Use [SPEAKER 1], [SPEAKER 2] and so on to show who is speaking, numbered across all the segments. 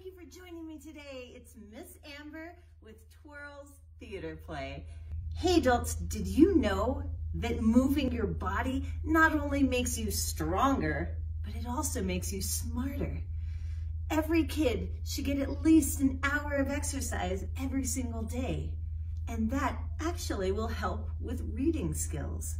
[SPEAKER 1] you for joining me today. It's Miss Amber with Twirls Theater Play. Hey adults, did you know that moving your body not only makes you stronger, but it also makes you smarter? Every kid should get at least an hour of exercise every single day, and that actually will help with reading skills.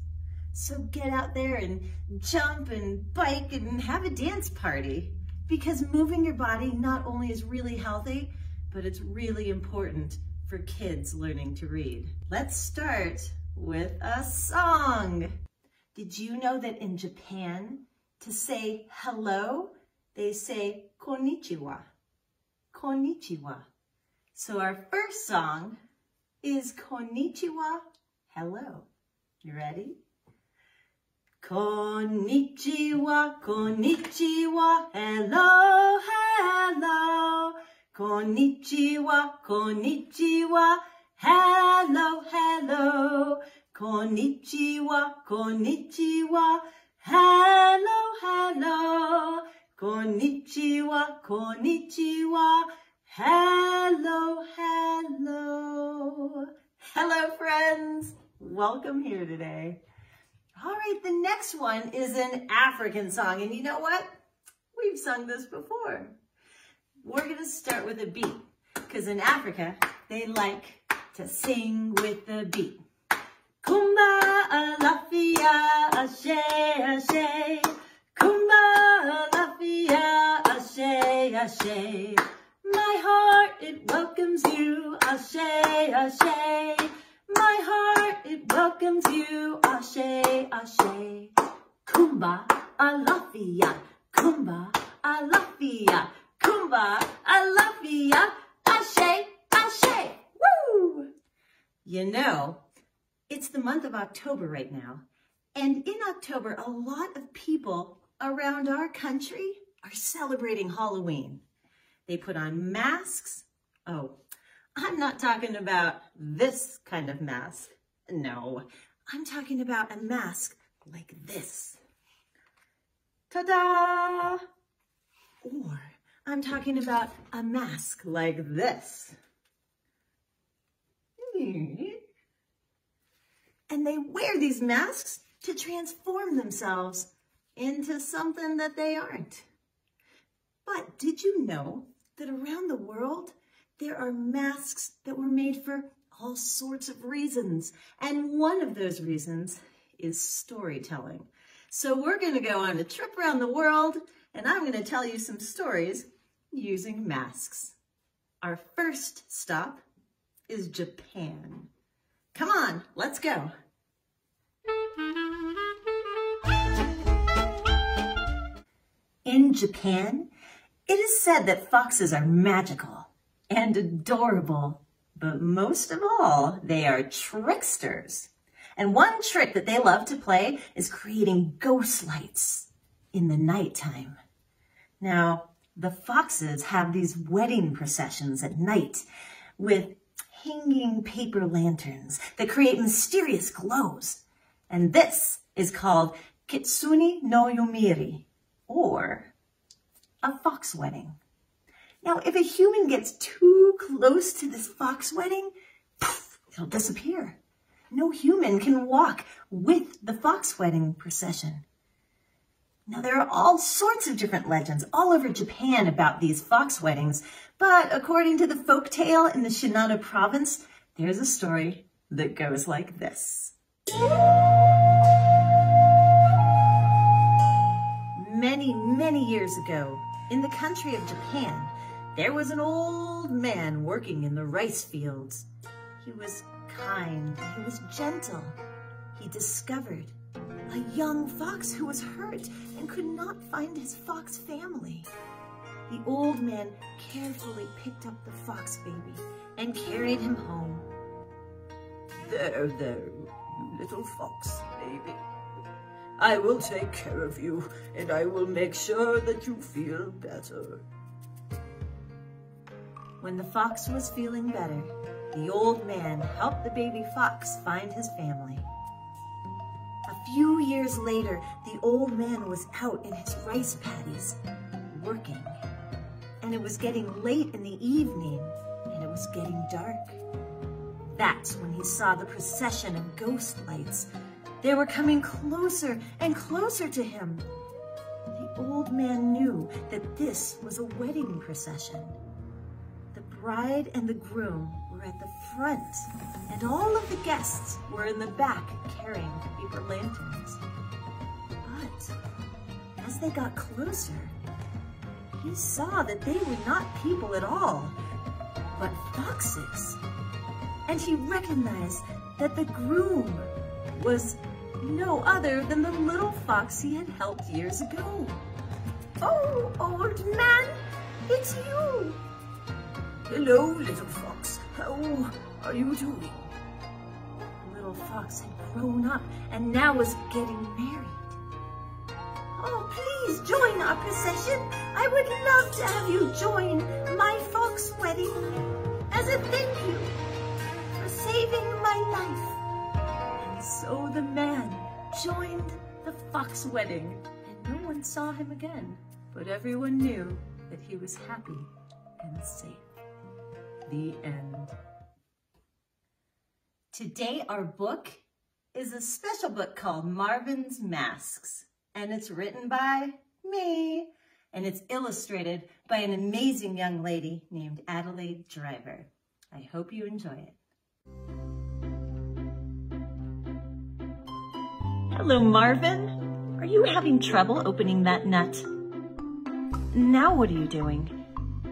[SPEAKER 1] So get out there and jump and bike and have a dance party, because moving your body not only is really healthy, but it's really important for kids learning to read. Let's start with a song. Did you know that in Japan, to say hello, they say konnichiwa, konnichiwa. So our first song is Konnichiwa, hello. You ready? Konnichiwa, konnichiwa, hello, hello. Konnichiwa, konnichiwa, hello, hello. Konnichiwa, konnichiwa, hello, hello. Konnichiwa, konnichiwa, hello, hello. Hello, friends. Welcome here today. All right, the next one is an African song, and you know what? We've sung this before. We're gonna start with a beat, because in Africa, they like to sing with the beat. Kumba alafia ashe ashe, kumba alafia ashe ashe. My heart, it welcomes you, ashe ashe. My heart, it welcomes you, ashe, ashe. Kumba alafia, kumba alafia, kumba alafia, ashe, ashe. Woo! You know, it's the month of October right now, and in October, a lot of people around our country are celebrating Halloween. They put on masks. Oh, I'm not talking about this kind of mask. No, I'm talking about a mask like this. Ta-da! Or I'm talking about a mask like this. And they wear these masks to transform themselves into something that they aren't. But did you know that around the world, there are masks that were made for all sorts of reasons. And one of those reasons is storytelling. So we're gonna go on a trip around the world, and I'm gonna tell you some stories using masks. Our first stop is Japan. Come on, let's go. In Japan, it is said that foxes are magical and adorable, but most of all, they are tricksters. And one trick that they love to play is creating ghost lights in the nighttime. Now, the foxes have these wedding processions at night with hanging paper lanterns that create mysterious glows. And this is called Kitsune no Yomiri, or a fox wedding. Now, if a human gets too close to this fox wedding, poof, it'll disappear. No human can walk with the fox wedding procession. Now, there are all sorts of different legends all over Japan about these fox weddings, but according to the folk tale in the Shinano province, there's a story that goes like this. Many, many years ago, in the country of Japan, there was an old man working in the rice fields. He was kind, he was gentle. He discovered a young fox who was hurt and could not find his fox family. The old man carefully picked up the fox baby and carried him home.
[SPEAKER 2] There, you little fox baby. I will take care of you, and I will make sure that you feel better.
[SPEAKER 1] When the fox was feeling better, the old man helped the baby fox find his family. A few years later, the old man was out in his rice paddies working. and it was getting late in the evening, and it was getting dark. That's when he saw the procession of ghost lights. They were coming closer and closer to him. The old man knew that this was a wedding procession. The bride and the groom were at the front, and all of the guests were in the back carrying paper lanterns. But as they got closer, he saw that they were not people at all, but foxes. And he recognized that the groom was no other than the little fox he had helped years ago. "Oh, old man, it's you."
[SPEAKER 2] Hello, little fox. How are you doing?
[SPEAKER 1] The little fox had grown up and now was getting married. "Oh, please join our procession. I would love to have you join my fox wedding as a thank you for saving my life." And so the man joined the fox wedding, and no one saw him again, but everyone knew that he was happy and safe. The end. Today our book is a special book called Marivns Masks, and it's written by me, and it's illustrated by an amazing young lady named Adelaide Driver. I hope you enjoy it. Hello, Marvin. Are you having trouble opening that nut? Now what are you doing?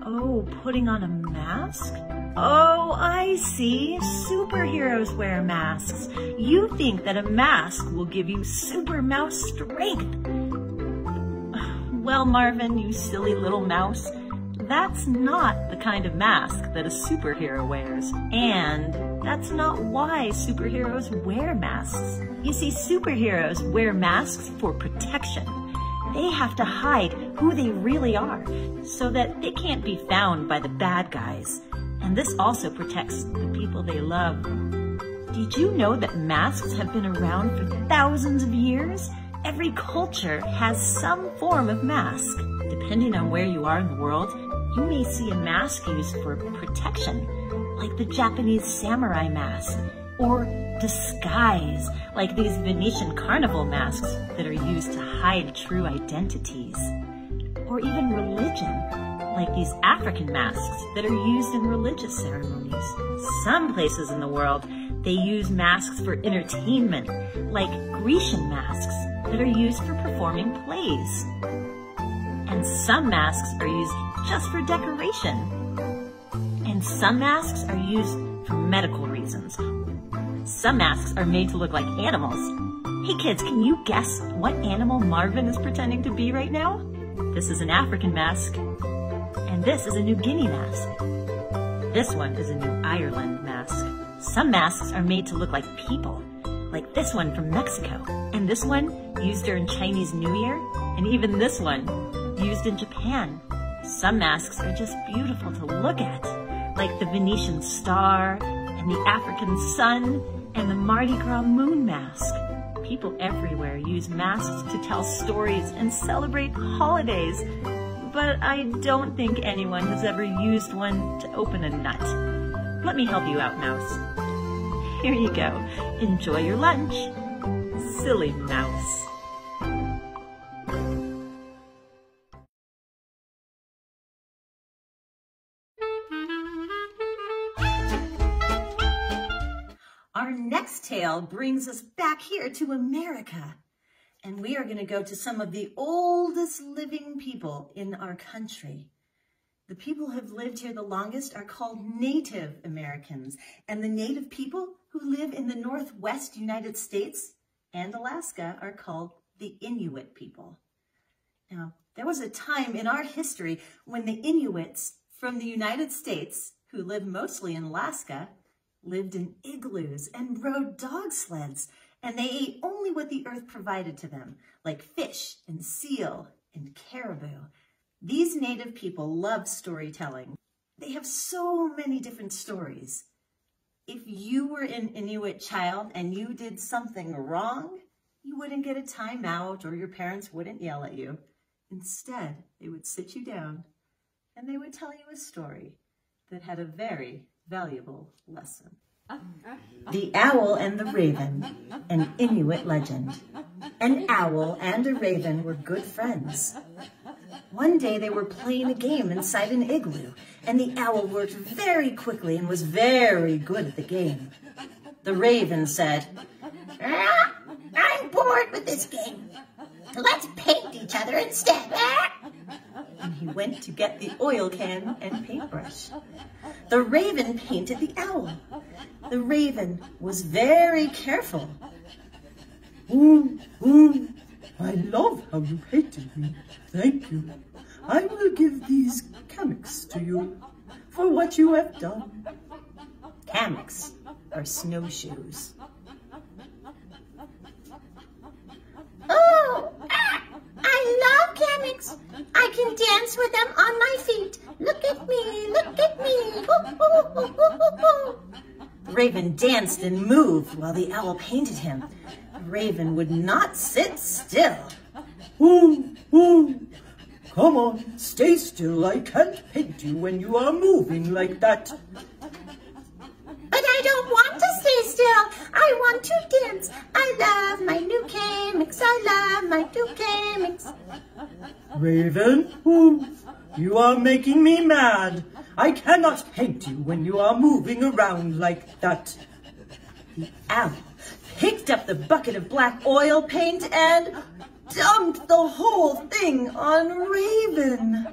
[SPEAKER 1] Oh, putting on a mask? Oh, I see. Superheroes wear masks. You think that a mask will give you super mouse strength. Well, Marvin, you silly little mouse, that's not the kind of mask that a superhero wears. And that's not why superheroes wear masks. You see, superheroes wear masks for protection. They have to hide who they really are so that they can't be found by the bad guys. And this also protects the people they love. Did you know that masks have been around for thousands of years? Every culture has some form of mask. Depending on where you are in the world, you may see a mask used for protection, like the Japanese samurai mask, or disguise, like these Venetian carnival masks that are used to hide true identities, or even religion, like these African masks that are used in religious ceremonies. Some places in the world, they use masks for entertainment, like Grecian masks that are used for performing plays. And some masks are used just for decoration. And some masks are used for medical reasons. Some masks are made to look like animals. Hey kids, can you guess what animal Marvin is pretending to be right now? This is an African mask, and this is a New Guinea mask. This one is a New Ireland mask. Some masks are made to look like people, like this one from Mexico, and this one used during Chinese New Year, and even this one used in Japan. Some masks are just beautiful to look at, like the Venetian star, and the African sun, and the Mardi Gras moon mask. People everywhere use masks to tell stories and celebrate holidays, but I don't think anyone has ever used one to open a nut. Let me help you out, Mouse. Here you go. Enjoy your lunch, silly mouse. Our next tale brings us back here to America, and we are going to go to some of the oldest living people in our country. The people who have lived here the longest are called Native Americans, and the Native people who live in the Northwest United States and Alaska are called the Inuit people. Now, there was a time in our history when the Inuits from the United States, who live mostly in Alaska, lived in igloos and rode dog sleds, and they ate only what the earth provided to them, like fish and seal and caribou. These Native people love storytelling. They have so many different stories. If you were an Inuit child and you did something wrong, you wouldn't get a timeout or your parents wouldn't yell at you. Instead, they would sit you down and they would tell you a story that had a very valuable lesson. The Owl and the Raven, an Inuit legend. An owl and a raven were good friends. One day they were playing a game inside an igloo, and the owl worked very quickly and was very good at the game. The raven said, "I'm bored with this game. Let's paint each other instead." And he went to get the oil can and paintbrush. The raven painted the owl. The raven was very careful.
[SPEAKER 2] "Ooh, I love how you painted me. Thank you. I will give these hammocks to you for what you have done."
[SPEAKER 1] Hammocks are snowshoes.
[SPEAKER 3] Oh, I love hammocks. I can dance with them on my feet. Look at me, look at me. Ooh, ooh, ooh, ooh, ooh.
[SPEAKER 1] The raven danced and moved while the owl painted him. The raven would not sit still.
[SPEAKER 2] Ooh, come on, stay still. I can't paint you when you are moving like that.
[SPEAKER 3] But I don't want to stay still. I want to dance. I love my new hammocks. I love my new hammocks.
[SPEAKER 2] Raven, you are making me mad. I cannot paint you when you are moving around like that.
[SPEAKER 1] The owl picked up the bucket of black oil paint and dumped the whole thing on Raven.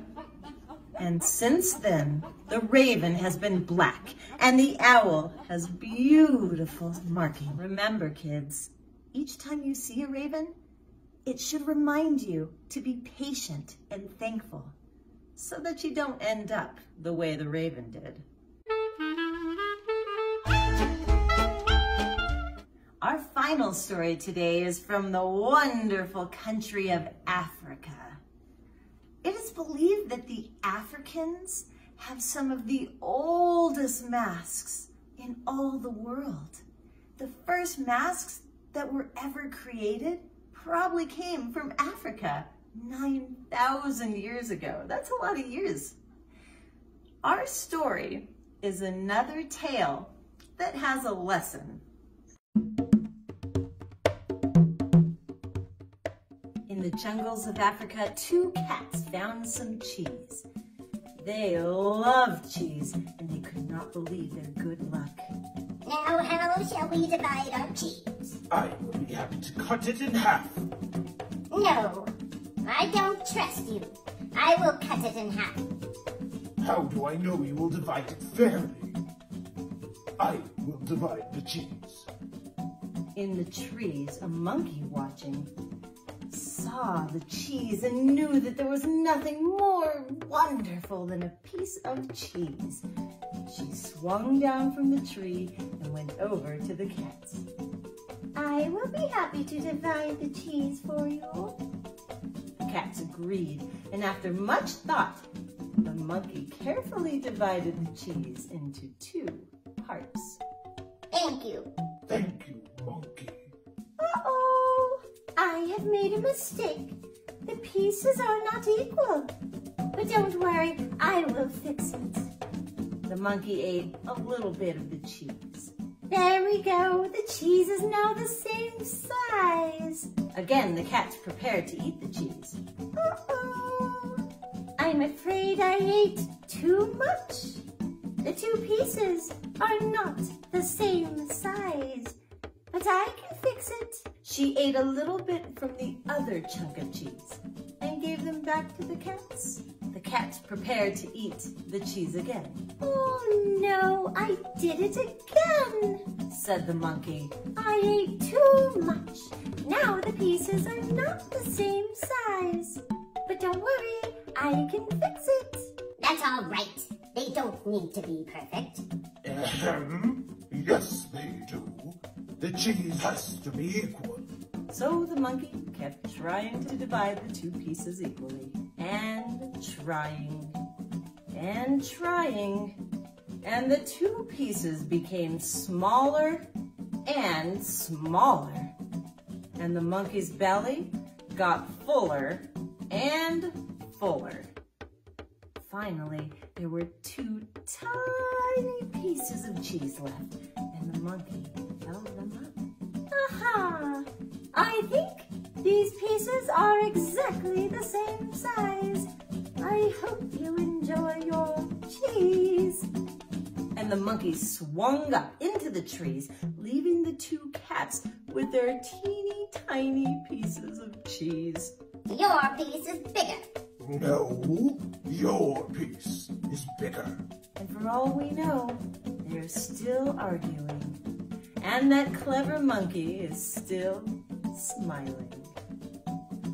[SPEAKER 1] And since then, the raven has been black and the owl has beautiful marking. Remember, kids, each time you see a raven, it should remind you to be patient and thankful so that you don't end up the way the raven did. Our final story today is from the wonderful country of Africa. It is believed that the Africans have some of the oldest masks in all the world. The first masks that were ever created probably came from Africa 9,000 years ago. That's a lot of years. Our story is another tale that has a lesson. In the jungles of Africa, two cats found some cheese. They loved cheese, and they could not believe their good luck.
[SPEAKER 3] Now how shall we divide our cheese?
[SPEAKER 4] I will be happy to cut it in half.
[SPEAKER 3] No, I don't trust you. I will cut it in half.
[SPEAKER 4] How do I know you will divide it fairly? I will divide the cheese.
[SPEAKER 1] In the trees, a monkey watching saw the cheese and knew that there was nothing more wonderful than a piece of cheese. She swung down from the tree and went over to the cats.
[SPEAKER 3] I will be happy to divide the cheese for you.
[SPEAKER 1] The cats agreed, and after much thought, the monkey carefully divided the cheese into 2 parts.
[SPEAKER 3] Thank you.
[SPEAKER 4] Thank you, monkey.
[SPEAKER 3] Uh-oh, I have made a mistake. The pieces are not equal. But don't worry, I will fix it.
[SPEAKER 1] The monkey ate a little bit of the cheese.
[SPEAKER 3] There we go. The cheese is now the same size.
[SPEAKER 1] Again, the cats prepared to eat the cheese.
[SPEAKER 3] Uh-oh. I'm afraid I ate too much. The 2 pieces are not the same size. But I can fix it.
[SPEAKER 1] She ate a little bit from the other chunk of cheese and gave them back to the cats. The cats prepared to eat the cheese again.
[SPEAKER 3] Oh no, I did it again,
[SPEAKER 1] said the monkey.
[SPEAKER 3] I ate too much. Now the pieces are not the same size. But don't worry, I can fix it. That's all right. They don't need to be perfect.
[SPEAKER 4] Yes, they do. The cheese has to be equal.
[SPEAKER 1] So the monkey kept trying to divide the 2 pieces equally, and trying, and trying, and the 2 pieces became smaller and smaller, and the monkey's belly got fuller and fuller. Finally, there were 2 tiny pieces of cheese left, and the monkey held them up.
[SPEAKER 3] Aha! I think these pieces are exactly the same size. I hope you enjoy your cheese.
[SPEAKER 1] And the monkey swung up into the trees, leaving the 2 cats with their teeny tiny pieces of cheese.
[SPEAKER 3] Your piece is bigger.
[SPEAKER 4] No, your piece is bigger.
[SPEAKER 1] And for all we know, they're still arguing. And that clever monkey is still smiling.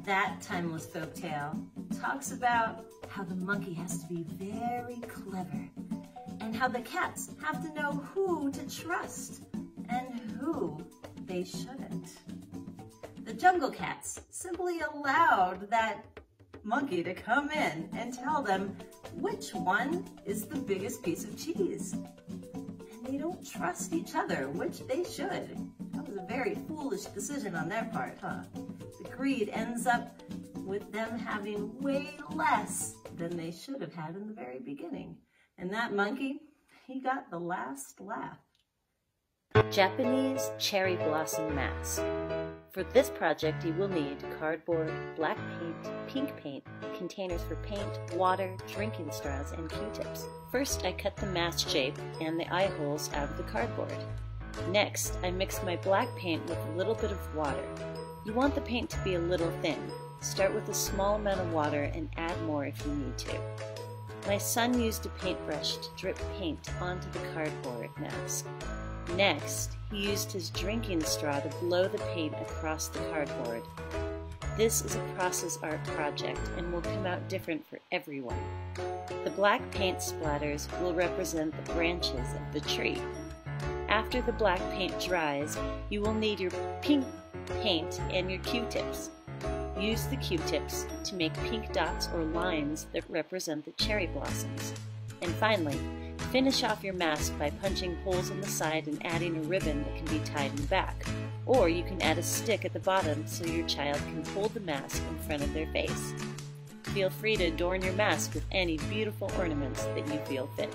[SPEAKER 1] That timeless folktale talks about how the monkey has to be very clever and how the cats have to know who to trust and who they shouldn't. The jungle cats simply allowed that monkey to come in and tell them which one is the biggest piece of cheese. And they don't trust each other, which they should. That was a very foolish decision on their part, huh? The greed ends up with them having way less than they should have had in the very beginning. And that monkey, he got the last laugh.
[SPEAKER 5] Japanese Cherry Blossom Mask. For this project, you will need cardboard, black paint, pink paint, containers for paint, water, drinking straws, and Q-tips. First, I cut the mask shape and the eye holes out of the cardboard. Next, I mixed my black paint with a little bit of water. You want the paint to be a little thin. Start with a small amount of water and add more if you need to. My son used a paintbrush to drip paint onto the cardboard mask. Next, he used his drinking straw to blow the paint across the cardboard. This is a process art project and will come out different for everyone. The black paint splatters will represent the branches of the tree. After the black paint dries, you will need your pink paint and your Q-tips. Use the Q-tips to make pink dots or lines that represent the cherry blossoms. And finally, finish off your mask by punching holes in the side and adding a ribbon that can be tied in the back. Or you can add a stick at the bottom so your child can hold the mask in front of their face. Feel free to adorn your mask with any beautiful ornaments that you feel fit.